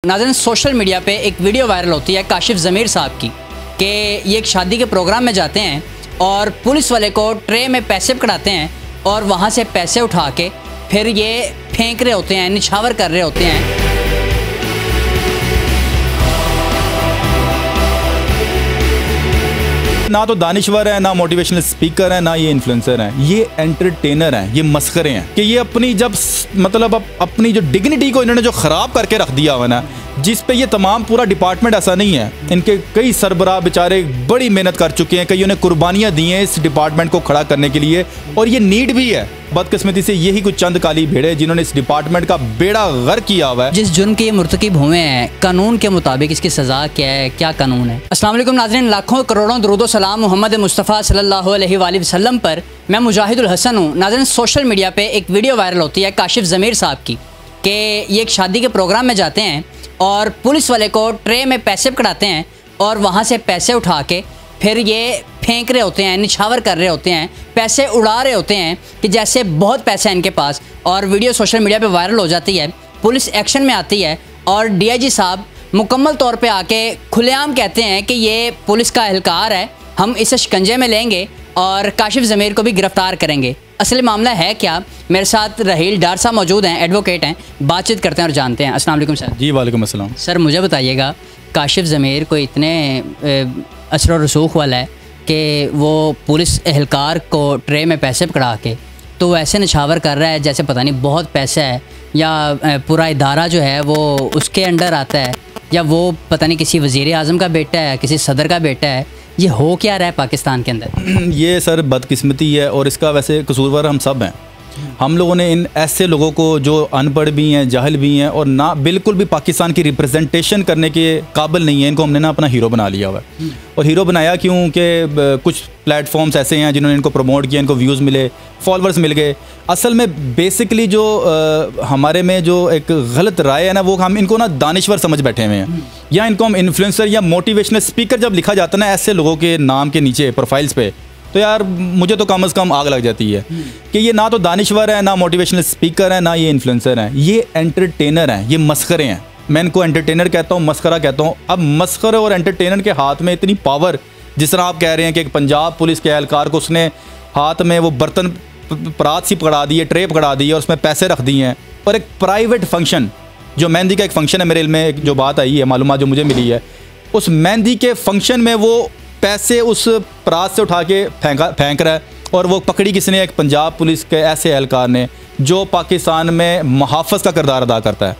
नाज़रीन, social media पे एक वीडियो वायरल होती है काशिफ ज़मीर साहब की कि ये एक शादी के प्रोग्राम में जाते हैं और पुलिस वाले को ट्रे में पैसे पकड़ाते हैं और वहाँ से पैसे उठा के फिर ये फेंक रहे होते हैं, निछावर कर रहे होते हैं। ना तो दानिश्वर है, ना मोटिवेशनल स्पीकर है, ना ये इन्फ्लुएंसर हैं, ये एंटरटेनर हैं, ये मस्खरे हैं कि ये अपनी जब अपनी जो डिग्निटी को इन्होंने जो ख़राब करके रख दिया हुआ ना, जिस पे ये तमाम पूरा डिपार्टमेंट ऐसा नहीं है। इनके कई सरबराह बेचारे बड़ी मेहनत कर चुके हैं, कईयों ने कुर्बानियाँ दी हैं इस डिपार्टमेंट को खड़ा करने के लिए, और ये नीड भी है। बदकिस्मती से यही कुछ चंद काली भेड़े जिन्होंने इस डिपार्टमेंट का बेड़ा गर्क किया हुआ है। जिस जुर्म के ये मुर्तकिब हुए हैं, कानून के मुताबिक इसकी सज़ा क्या है, क्या कानून है? अस्सलाम वालेकुम नाज़रीन, लाखों करोड़ों दरूद व सलाम मोहम्मद मुस्तफ़ा सल्लल्लाहु अलैहि वसल्लम पर। मैं मुजाहिदुल हसन हूँ। नाज़रीन, सोशल मीडिया पे एक वीडियो वायरल होती है काशिफ ज़मीर साहब की कि ये एक शादी के प्रोग्राम में जाते हैं और पुलिस वाले को ट्रे में पैसे पकड़ाते हैं और वहाँ से पैसे उठा के फिर ये फेंक रहे होते हैं, निछावर कर रहे होते हैं, पैसे उड़ा रहे होते हैं कि जैसे बहुत पैसा है इनके पास। और वीडियो सोशल मीडिया पे वायरल हो जाती है, पुलिस एक्शन में आती है और डीआईजी साहब मुकम्मल तौर पे आके खुलेआम कहते हैं कि ये पुलिस का एहलकार है, हम इसे शिकंजे में लेंगे और काशिफ ज़मीर को भी गिरफ़्तार करेंगे। असल मामला है क्या? मेरे साथ रहील डार साहब मौजूद हैं, एडवोकेट हैं, बातचीत करते हैं और जानते हैं। अस्सलाम वालेकुम सर। जी वालेकुम अस्सलाम। सर मुझे बताइएगा, काशिफ ज़मीर को इतने असर और रसूख वाला है कि वो पुलिस एहलकार को ट्रे में पैसे पकड़ा के तो ऐसे निछावर कर रहा है जैसे पता नहीं बहुत पैसा है, या पूरा इदारा जो है वो उसके अंडर आता है, या वो पता नहीं किसी वज़ीर आज़म का बेटा है, किसी सदर का बेटा है। ये हो क्या रहा है पाकिस्तान के अंदर? ये सर बदकिस्मती है और इसका वैसे कसूरवार हम सब हैं। हम लोगों ने इन ऐसे लोगों को जो अनपढ़ भी हैं, जाहिल भी हैं और ना बिल्कुल भी पाकिस्तान की रिप्रेजेंटेशन करने के काबिल नहीं है, इनको हमने ना अपना हीरो बना लिया हुआ है। और हीरो बनाया क्यों कि कुछ प्लेटफॉर्म्स ऐसे हैं जिन्होंने इनको प्रमोट किया, इनको व्यूज़ मिले, फॉलोअर्स मिल गए। असल में बेसिकली जो हमारे में जो एक गलत राय है ना, वो हम इनको ना दानिश्वर समझ बैठे हुए हैं, या इनको हम इन्फ्लुएंसर या मोटिवेशनल स्पीकर जब लिखा जाता है ना ऐसे लोगों के नाम के नीचे प्रोफाइल्स पे, तो यार मुझे तो कम से कम आग लग जाती है कि ये ना तो दानिश्वर है, ना मोटिवेशनल स्पीकर है, ना ये इन्फ्लुएंसर हैं, ये एंटरटेनर हैं, ये मस्खरे हैं। मैं इनको एंटरटेनर कहता हूँ, मस्खरा कहता हूँ। अब मस्खरे और एंटरटेनर के हाथ में इतनी पावर, जिस तरह आप कह रहे हैं कि एक पंजाब पुलिस के एहलकार को उसने हाथ में वो बर्तन परात सी पकड़ा दी है, ट्रे पकड़ा दी है और उसमें पैसे रख दिए हैं, और एक प्राइवेट फंक्शन जो मेहंदी का एक फंक्शन है, मेरे इल्म में जो बात आई है, मालूमात जो मुझे मिली है, उस मेहंदी के फंक्शन में वो पैसे उस परात से उठा के फेंक रहा है। और वो पकड़ी किसने? एक पंजाब पुलिस के ऐसे एहलकार ने जो पाकिस्तान में मुहाफ़िज़ का किरदार अदा करता है।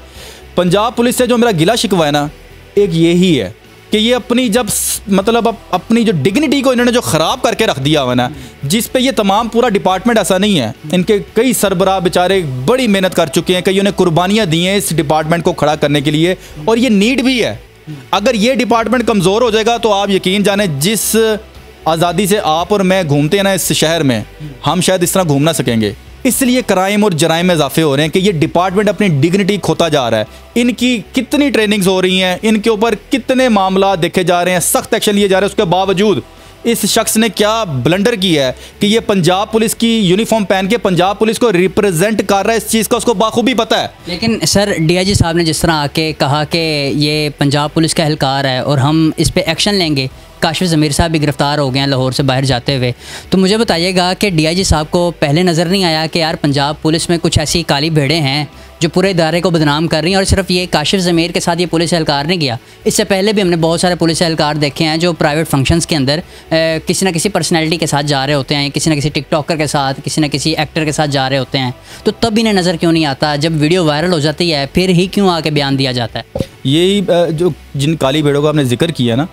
पंजाब पुलिस से जो मेरा गिला शिकवा है ना, एक यही है कि ये अपनी अपनी जो डिग्निटी को इन्होंने जो ख़राब करके रख दिया हुआ ना, जिस पे ये तमाम पूरा डिपार्टमेंट ऐसा नहीं है। इनके कई सरबराह बेचारे बड़ी मेहनत कर चुके हैं, कईयों ने कुर्बानियाँ दी हैं इस डिपार्टमेंट को खड़ा करने के लिए, और ये नीड भी है। अगर ये डिपार्टमेंट कमज़ोर हो जाएगा तो आप यकीन जाने जिस आज़ादी से आप और मैं घूमते हैं ना इस शहर में, हम शायद इस तरह घूम ना सकेंगे। इसलिए क्राइम और जराइम में इजाफे हो रहे हैं कि ये डिपार्टमेंट अपनी डिग्निटी खोता जा रहा है। इनकी कितनी ट्रेनिंग्स हो रही हैं, इनके ऊपर कितने मामला देखे जा रहे हैं, सख्त एक्शन लिए जा रहे हैं, उसके बावजूद इस शख्स ने क्या ब्लंडर किया है कि ये पंजाब पुलिस की यूनिफॉर्म पहन के पंजाब पुलिस को रिप्रेजेंट कर रहा है। इस चीज़ का उसको बाखूबी पता है। लेकिन सर डीआईजी साहब ने जिस तरह आके कहा कि ये पंजाब पुलिस का एहलकार है और हम इस पे एक्शन लेंगे, काशिफ ज़मीर साहब भी गिरफ़्तार हो गए हैं लाहौर से बाहर जाते हुए, तो मुझे बताइएगा कि डीआईजी साहब को पहले नज़र नहीं आया कि यार पंजाब पुलिस में कुछ ऐसी काली भेड़ें हैं जो पूरे इदारे को बदनाम कर रही हैं? और सिर्फ ये काशिफ ज़मीर के साथ ये पुलिस एहलकार नहीं गया, इससे पहले भी हमने बहुत सारे पुलिस एहलकार देखे हैं जो प्राइवेट फंक्शंस के अंदर किसी न किसी पर्सनैलिटी के साथ जा रहे होते हैं, किसी न किसी टिकटॉकर के साथ, किसी न किसी एक्टर के साथ जा रहे होते हैं। तो तब इन्हें नज़र क्यों नहीं आता? जब वीडियो वायरल हो जाती है फिर ही क्यों आके बयान दिया जाता है? यही जो जिन काली भेड़ों का आपने जिक्र किया ना,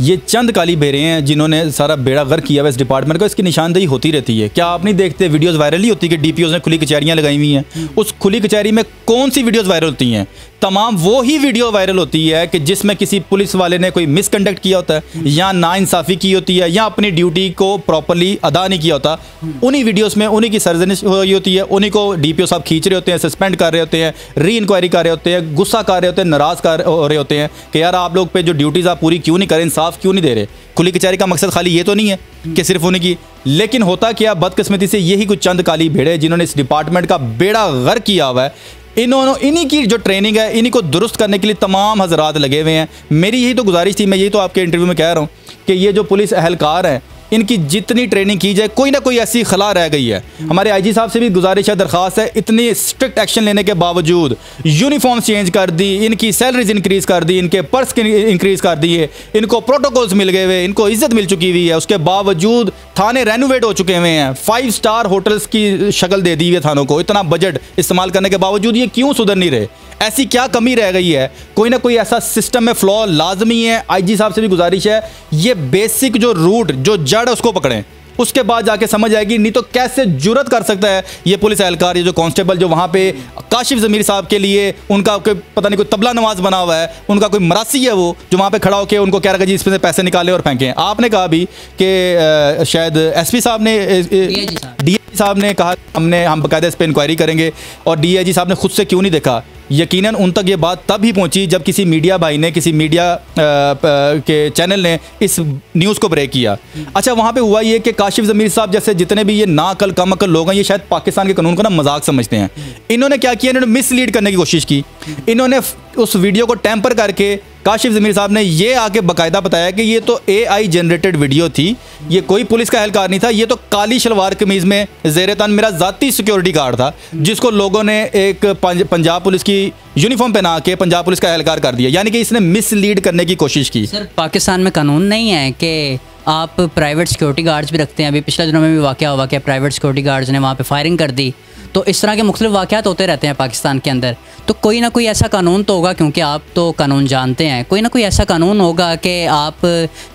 ये चंद काली भेड़ें हैं जिन्होंने सारा बेड़ा गर्क किया हुआ इस डिपार्टमेंट को। इसकी निशानदेही होती रहती है। क्या आप नहीं देखते वीडियोस वायरल ही होती है कि डीपीओज़ ने खुली कचहरियाँ लगाई हुई हैं? उस खुली कचहरी में कौन सी वीडियोस वायरल होती हैं? तमाम वो ही वीडियो वायरल होती है कि जिसमें किसी पुलिस वाले ने कोई मिसकंडक्ट किया होता है, या नाइंसाफ़ी की होती है, या अपनी ड्यूटी को प्रॉपरली अदा नहीं किया होता। उन्हीं वीडियोस में उन्हीं की सरजनिश हो रही होती है, उन्हीं को डीपीओ साहब खींच रहे होते हैं, सस्पेंड कर रहे होते हैं, री इंक्वायरी कर रहे होते हैं, गुस्सा कर रहे होते हैं, नाराज़ हो रहे होते हैं कि यार आप लोग पे जो ड्यूटीज़ आप पूरी क्यों नहीं करें, इंसाफ क्यों नहीं दे रहे। खुली कचहरी का मकसद खाली ये तो नहीं है कि सिर्फ होने की, लेकिन होता क्या, बदकिस्मती से यही कुछ चंद काली भेड़े जिन्होंने इस डिपार्टमेंट का बेड़ा गर्क किया हुआ है। इन्हीं की जो ट्रेनिंग है, इन्हीं को दुरुस्त करने के लिए तमाम हजरात लगे हुए हैं। मेरी यही तो गुजारिश थी, मैं यही तो आपके इंटरव्यू में कह रहा हूँ कि ये जो पुलिस एहलकार हैं, इनकी जितनी ट्रेनिंग की जाए, कोई ना कोई ऐसी खला रह गई है। हमारे आईजी साहब से भी गुजारिश है, दरख्वास्त है, इतनी स्ट्रिक्ट एक्शन लेने के बावजूद यूनिफॉर्म चेंज कर दी, इनकी सैलरीज इंक्रीज़ कर दी, इनके पर्स इंक्रीज़ कर दिए, इनको प्रोटोकॉल्स मिल गए हुए, इनको इज्जत मिल चुकी हुई है, उसके बावजूद थाने रेनोवेट हो चुके हुए हैं, 5 स्टार होटल्स की शक्ल दे दी हुई है थानों को, इतना बजट इस्तेमाल करने के बावजूद ये क्यों सुधर नहीं रहे? ऐसी क्या कमी रह गई है? कोई ना कोई ऐसा सिस्टम में फ्लॉ लाजमी है। आईजी साहब से भी गुजारिश है, ये बेसिक जो रूट, जो जड़ है, उसको पकड़ें, उसके बाद जाके समझ आएगी। नहीं तो कैसे जुर्रत कर सकता है ये पुलिस एहलकार, ये जो कांस्टेबल जो वहाँ पे काशिफ ज़मीर साहब के लिए उनका कोई पता नहीं कोई तबला नवाज बना हुआ है, उनका कोई मरासी है वो, जो वहाँ पे खड़ा होकर उनको कह रहा है जी इसमें से पैसे निकालें और फेंकें। आपने कहा भी कि शायद एसपी साहब ने, डीआईजी साहब ने कहा हम बाकायदा इस पर इंक्वायरी करेंगे, और डीआईजी साहब ने खुद से क्यों नहीं देखा? यकीनन उन तक ये बात तब ही पहुंची जब किसी मीडिया भाई ने, किसी मीडिया के चैनल ने इस न्यूज़ को ब्रेक किया। अच्छा, वहाँ पे हुआ ये कि काशिफ ज़मीर साहब जैसे जितने भी ये नाअक्ल कम अक्ल लोग हैं, ये शायद पाकिस्तान के कानून को ना मजाक समझते हैं। इन्होंने क्या किया? इन्होंने मिसलीड करने की कोशिश की। इन्होंने उस वीडियो को टेम्पर करके काशिफ ज़मीर साहब ने ये आके बाकायदा बताया कि ये तो AI जनरेटेड वीडियो थी, ये कोई पुलिस का एहलकार नहीं था, ये तो काली शलवार कमीज़ में ज़ेरे तन मेरा ज़ाती सिक्योरिटी गार्ड था, जिसको लोगों ने एक पंजाब पुलिस की यूनिफॉर्म पहना के पंजाब पुलिस का एहलकार कर दिया। यानी कि इसने मिसलीड करने की कोशिश की। सर, पाकिस्तान में कानून नहीं है कि आप प्राइवेट सिक्योरिटी गार्ड्स भी रखते हैं? अभी पिछले दिनों में भी वाक़या हुआ कि प्राइवेट सिक्योरिटी गार्ड्स ने वहाँ पे फायरिंग कर दी। तो इस तरह के मुख्तलिफ वाक़यात होते रहते हैं पाकिस्तान के अंदर। तो कोई ना कोई ऐसा कानून तो होगा, क्योंकि आप तो कानून जानते हैं, कोई ना कोई ऐसा कानून होगा कि आप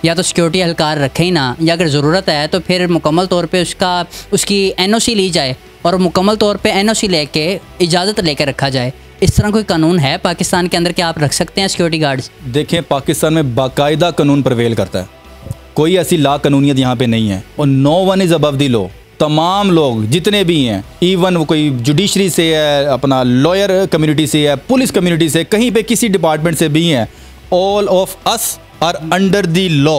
या तो सिक्योरिटी एहलकार रखें ही ना, या अगर ज़रूरत है तो फिर मुकम्मल तौर पे उसकी NOC ली जाए और मुकम्मल तौर पे NOC लेके इजाज़त लेकर रखा जाए। इस तरह कोई कानून है पाकिस्तान के अंदर कि आप रख सकते हैं सिक्योरिटी गार्ड्स? देखें, पाकिस्तान में बाकायदा कानून प्रवेल करता है, कोई ऐसी ला कानूनियत यहाँ पे नहीं है, और no one is above the law. तमाम लोग जितने भी हैं, इवन वो कोई जुडिशरी से है, अपना लॉयर कम्युनिटी से है, पुलिस कम्युनिटी से, कहीं पे किसी डिपार्टमेंट से भी हैं, all of us are under the law.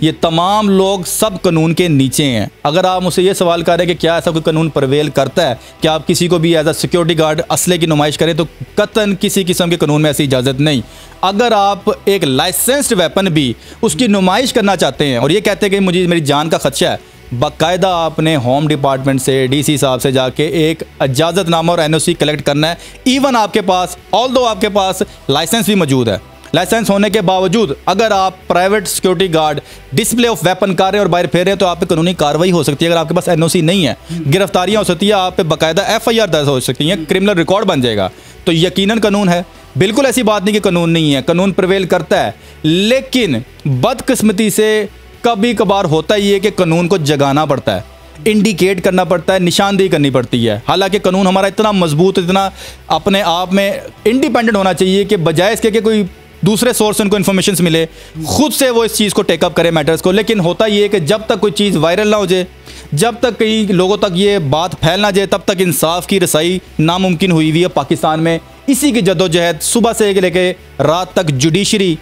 ये तमाम लोग सब कानून के नीचे हैं। अगर आप मुझसे ये सवाल कर रहे हैं कि क्या ऐसा कोई कानून प्रवेल करता है कि आप किसी को भी एज अ सिक्योरिटी गार्ड असले की नुमाइश करें, तो कतन किसी किस्म के कानून में ऐसी इजाज़त नहीं। अगर आप एक लाइसेंस्ड वेपन भी उसकी नुमाइश करना चाहते हैं और ये कहते हैं कि मुझे मेरी जान का खदशा है, बाकायदा आपने होम डिपार्टमेंट से, DC साहब से जाके एक इजाज़तनामा और NOC कलेक्ट करना है। इवन आपके पास, ऑल्दो आपके पास लाइसेंस भी मौजूद है, लाइसेंस होने के बावजूद अगर आप private security guard display of weapon कर रहे हैं और बाहर फेर रहे हैं, तो आप पे कानूनी कार्रवाई हो सकती है। अगर आपके पास NOC नहीं है, गिरफ्तारियां हो सकती है, आप पे बाकायदा FIR दर्ज हो सकती हैं, क्रिमिनल रिकॉर्ड बन जाएगा। तो यकीनन कानून है, बिल्कुल ऐसी बात नहीं कि कानून नहीं है, कानून प्रवेल करता है। लेकिन बदकिस्मती से कभी कभार होता ही है कि कानून को जगाना पड़ता है, इंडिकेट करना पड़ता है, निशानदेही करनी पड़ती है। हालांकि कानून हमारा इतना मजबूत, इतना अपने आप में इंडिपेंडेंट होना चाहिए कि बजाय इसके कि कोई दूसरे सोर्स से उनको इन्फॉर्मेशन मिले, खुद से वो इस चीज़ को टेकअप करे मैटर्स को। लेकिन होता ये है कि जब तक कोई चीज़ वायरल ना हो जाए, जब तक कई लोगों तक ये बात फैल ना जाए, तब तक इंसाफ की रसाई नामुमकिन हुई हुई है पाकिस्तान में। इसी की जद्दोजहद सुबह से लेके रात तक जुडिशरी,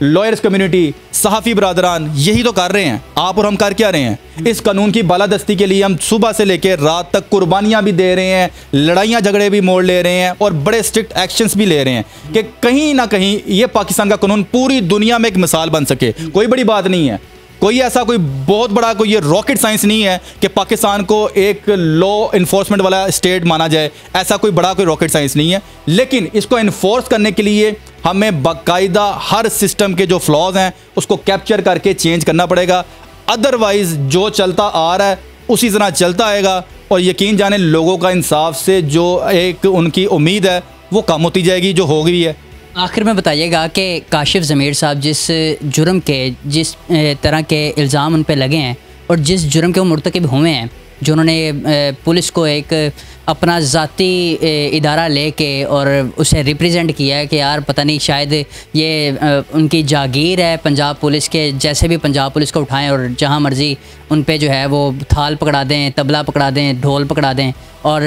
लॉयर्स कम्युनिटी, सहाफ़ी बरादरान यही तो कर रहे हैं। आप और हम कर क्या रहे हैं? इस कानून की बालादस्ती के लिए हम सुबह से लेकर रात तक कुर्बानियां भी दे रहे हैं, लड़ाइयां झगड़े भी मोड़ ले रहे हैं और बड़े स्ट्रिक्ट एक्शंस भी ले रहे हैं कि कहीं ना कहीं ये पाकिस्तान का कानून पूरी दुनिया में एक मिसाल बन सके। कोई बड़ी बात नहीं है, कोई ऐसा कोई बहुत बड़ा कोई ये रॉकेट साइंस नहीं है कि पाकिस्तान को एक लॉ इन्फोर्समेंट वाला स्टेट माना जाए। ऐसा कोई बड़ा कोई रॉकेट साइंस नहीं है, लेकिन इसको इन्फोर्स करने के लिए हमें बाकायदा हर सिस्टम के जो फ्लॉज हैं उसको कैप्चर करके चेंज करना पड़ेगा। अदरवाइज़ जो चलता आ रहा है उसी तरह चलता आएगा, और यकीन जाने लोगों का इंसाफ से जो एक उनकी उम्मीद है वो कम होती जाएगी, जो हो गई है। आखिर में बताइएगा कि काशिफ ज़मीर साहब जिस जुर्म के, जिस तरह के इल्ज़ाम उन पे लगे हैं और जिस जुर्म के वो मुर्तकिब हुए हैं, जो उन्होंने पुलिस को एक अपना ज़ाती इदारा लेके और उसे रिप्रेजेंट किया है कि यार पता नहीं शायद ये उनकी जागीर है पंजाब पुलिस के, जैसे भी पंजाब पुलिस को उठाएं और जहां मर्ज़ी उन पे जो है वो थाल पकड़ा दें, तबला पकड़ा दें, ढोल पकड़ा दें और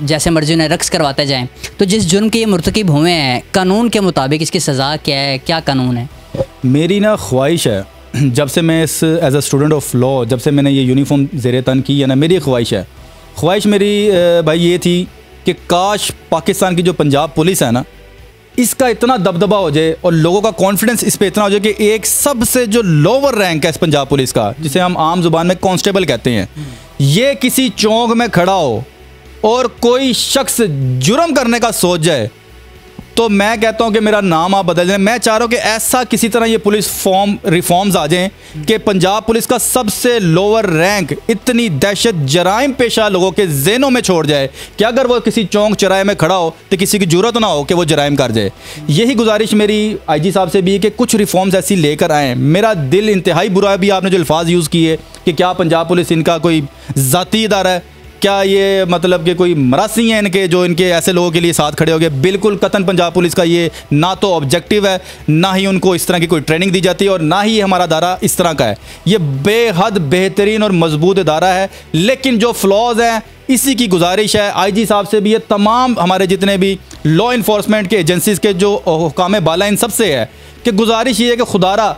जैसे मर्ज़ी उन्हें रक्स करवाते जाएं। तो जिस जुर्म के ये मुर्तकिब हुए हैं, कानून के मुताबिक इसकी सज़ा क्या है, क्या कानून है? मेरी ना ख्वाहिश है, जब से मैं इस as a student of law, जब से मैंने ये यूनिफॉर्म ज़ेरे तन की है ना, मेरी ख्वाहिश मेरी भाई ये थी कि काश पाकिस्तान की जो पंजाब पुलिस है ना, इसका इतना दबदबा हो जाए और लोगों का कॉन्फिडेंस इस पे इतना हो जाए कि एक सबसे जो लोअर रैंक है इस पंजाब पुलिस का, जिसे हम आम जुबान में कांस्टेबल कहते हैं, ये किसी चौक में खड़ा हो और कोई शख्स जुर्म करने का सोच जाए, तो मैं कहता हूं कि मेरा नाम आप बदल दें। मैं चाह रहा हूं कि ऐसा किसी तरह ये पुलिस रिफॉर्म्स आ जाएं कि पंजाब पुलिस का सबसे लोअर रैंक इतनी दहशत जराइम पेशा लोगों के जहनों में छोड़ जाए कि अगर वो किसी चौक चौराहे में खड़ा हो तो किसी की जरूरत ना हो कि वो जराइम कर जाए। यही गुजारिश मेरी IG साहब से भी है कि कुछ रिफॉर्म्स ऐसी लेकर आएँ। मेरा दिल इंतहाई बुरा भी, आपने जो अल्फाज यूज़ किए कि क्या पंजाब पुलिस इनका कोई ज़ाती इदारा है, क्या ये मतलब कि कोई मरासी हैं इनके जो इनके ऐसे लोगों के लिए साथ खड़े हो गए। बिल्कुल कतन पंजाब पुलिस का ये ना तो ऑब्जेक्टिव है, ना ही उनको इस तरह की कोई ट्रेनिंग दी जाती है और ना ही हमारा अदारा इस तरह का है। ये बेहद बेहतरीन और मजबूत अदारा है, लेकिन जो फ्लॉज हैं इसी की गुजारिश है IG साहब से भी, ये तमाम हमारे जितने भी लॉ इन्फोर्समेंट के एजेंसीज़ के जो हुकाम बाला इन सबसे है कि गुजारिश ये है कि खुदारा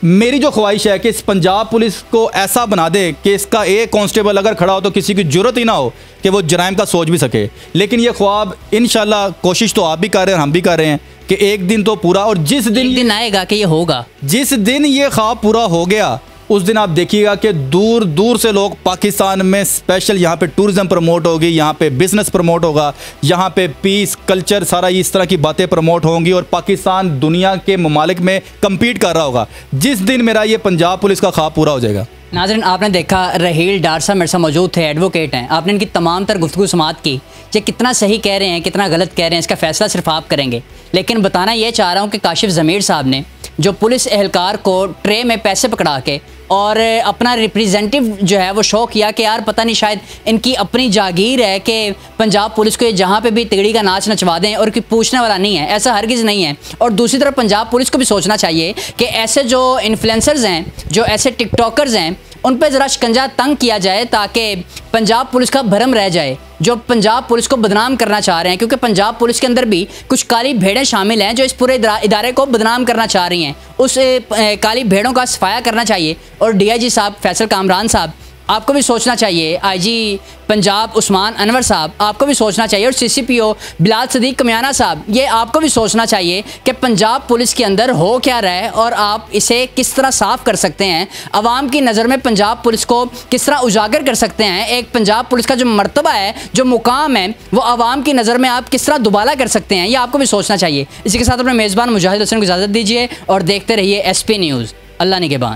मेरी जो ख्वाहिश है कि इस पंजाब पुलिस को ऐसा बना दे कि इसका एक कांस्टेबल अगर खड़ा हो तो किसी की जरूरत ही ना हो कि वो जराइम का सोच भी सके। लेकिन ये ख्वाब इंशाल्लाह, कोशिश तो आप भी कर रहे हैं, हम भी कर रहे हैं कि एक दिन तो पूरा, और जिस दिन आएगा कि ये होगा, जिस दिन ये ख्वाब पूरा हो गया उस दिन आप देखिएगा कि दूर दूर से लोग पाकिस्तान में, स्पेशल यहाँ पे टूरिज़्म प्रमोट होगी, यहाँ पे बिज़नेस प्रमोट होगा, यहाँ पे पीस कल्चर सारा इस तरह की बातें प्रमोट होंगी और पाकिस्तान दुनिया के ममालिक में कम्पीट कर रहा होगा जिस दिन मेरा ये पंजाब पुलिस का ख्वाब पूरा हो जाएगा। नाज़रीन, आपने देखा रहील डार साहब मेरे साथ मौजूद थे, एडवोकेट हैं। आपने इनकी तमाम तर गुफ्तगू समाअत की। ये कितना सही कह रहे हैं, कितना गलत कह रहे हैं, इसका फ़ैसला सिर्फ आप करेंगे। लेकिन बताना ये चाह रहा हूँ कि काशिफ ज़मीर साहब ने जो पुलिस एहलकार को ट्रे में पैसे पकड़ा के और अपना रिप्रेजेंटेटिव जो है वो शो किया कि यार पता नहीं शायद इनकी अपनी जागीर है कि पंजाब पुलिस को ये जहाँ पे भी तिगड़ी का नाच नचवा दें और कोई पूछने वाला नहीं है, ऐसा हरगिज़ नहीं है। और दूसरी तरफ पंजाब पुलिस को भी सोचना चाहिए कि ऐसे जो इन्फ्लुएंसर्स हैं, जो ऐसे टिकटॉकर्स हैं, उन पर ज़रा शिकंजा तंग किया जाए ताकि पंजाब पुलिस का भरम रह जाए जो पंजाब पुलिस को बदनाम करना चाह रहे हैं। क्योंकि पंजाब पुलिस के अंदर भी कुछ काली भेड़ें शामिल हैं जो इस पूरे इदारे को बदनाम करना चाह रही हैं। उस काली भेड़ों का सफाया करना चाहिए। और DIG साहब फैसल कामरान साहब, आपको भी सोचना चाहिए। IG पंजाब उस्मान अनवर साहब, आपको भी सोचना चाहिए। और CCPO बिलाल सदीक कमियाना साहब, ये आपको भी सोचना चाहिए कि पंजाब पुलिस के अंदर हो क्या रहा है और आप इसे किस तरह साफ़ कर सकते हैं। आवाम की नज़र में पंजाब पुलिस को किस तरह उजागर कर सकते हैं। एक पंजाब पुलिस का जो मर्तबा है, जो मुकाम है, वो आवाम की नज़र में आप किस तरह दुबाला कर सकते हैं, ये आपको भी सोचना चाहिए। इसी के साथ अपने मेज़बान मुजाहिद हसन को इजाज़त दीजिए और देखते रहिए SP न्यूज़। अल्लाह निगहबान।